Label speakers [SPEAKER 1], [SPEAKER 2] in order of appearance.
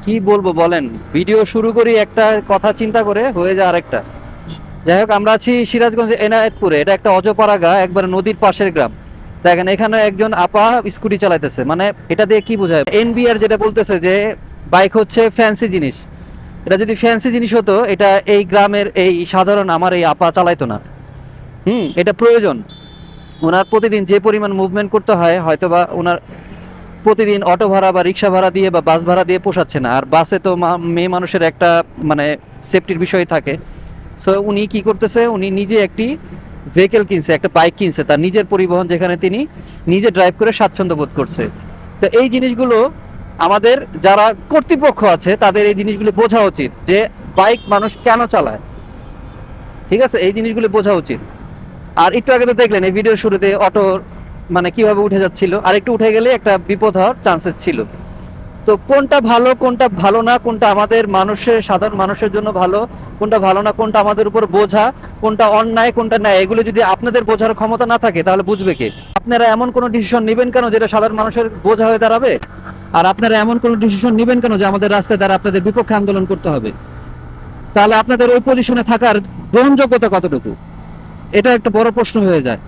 [SPEAKER 1] কি বলবো বলেন, ভিডিও শুরু করি একটা কথা চিন্তা করে হয়ে যায় আরেকটা। যাই হোক, আমরা আছি সিরাজগঞ্জ এনায়েতপুরে। এটা একটা অজপাড়া একবার নদীর পাশের গ্রাম। দেখেন এখানে একজন আপা স্কুটি চালাইতেছে, মানে এটা দিয়ে কি বোঝায়, এনবিআর যেটা বলতেছে যে বাইক হচ্ছে ফ্যান্সি জিনিস। এটা যদি ফ্যান্সি জিনিস হতো, এটা এই গ্রামের এই সাধারণ আমার এই আপা চালাইতো না। এটা প্রয়োজন। ওনার প্রতিদিন যে পরিমাণ মুভমেন্ট করতে হয়, হয়তো বা ওনার প্রতিদিন অটো ভাড়া বা রিক্সা ভাড়া দিয়ে বা বাস ভাড়া দিয়ে পোষাচ্ছে না। আর বাসে তো মেয়ে মানুষের একটা মানে সেফটির বিষয় থাকে। সো উনি কি করতেছে, উনি নিজে একটি ভেহিকেল কিনছে, একটা বাইক কিনছে, তার নিজের পরিবহন, যেখানে তিনি নিজে ড্রাইভ করে স্বাচ্ছন্দ্য বোধ করছে। তো এই জিনিসগুলো আমাদের যারা কর্তৃপক্ষ আছে তাদের এই জিনিসগুলো বোঝা উচিত, যে বাইক মানুষ কেন চালায়। ঠিক আছে, এই জিনিসগুলো বোঝা উচিত। আর একটু আগে তো দেখলেন এই ভিডিওর শুরুতে অটো মানে কিভাবে উঠে যাচ্ছিল, আর একটু উঠে গেলে একটা বিপদ হওয়ার চান্সেস ছিল। তো কোনটা ভালো কোনটা ভালো না, কোনটা আমাদের মানুষের সাধারণ মানুষের জন্য ভালো, কোনটা ভালো না, কোনটা আমাদের উপর বোঝা, কোনটা অন্যায় কোনটা ন্যায়, এগুলো যদি আপনাদের বোঝার ক্ষমতা না থাকে তাহলে বুঝবে কে? আপনারা এমন কোনো ডিসিশন নেবেন কেন যেটা সাধারণ মানুষের বোঝা হয়ে দাঁড়াবে? আর আপনারা এমন কোনো ডিসিশন নেবেন কেন যে আমাদের রাস্তায় দ্বারা আপনাদের বিপক্ষে আন্দোলন করতে হবে? তাহলে আপনাদের ওই পজিশনে থাকার গ্রহণযোগ্যতা কতটুকু? এটা একটা বড় প্রশ্ন হয়ে যায়।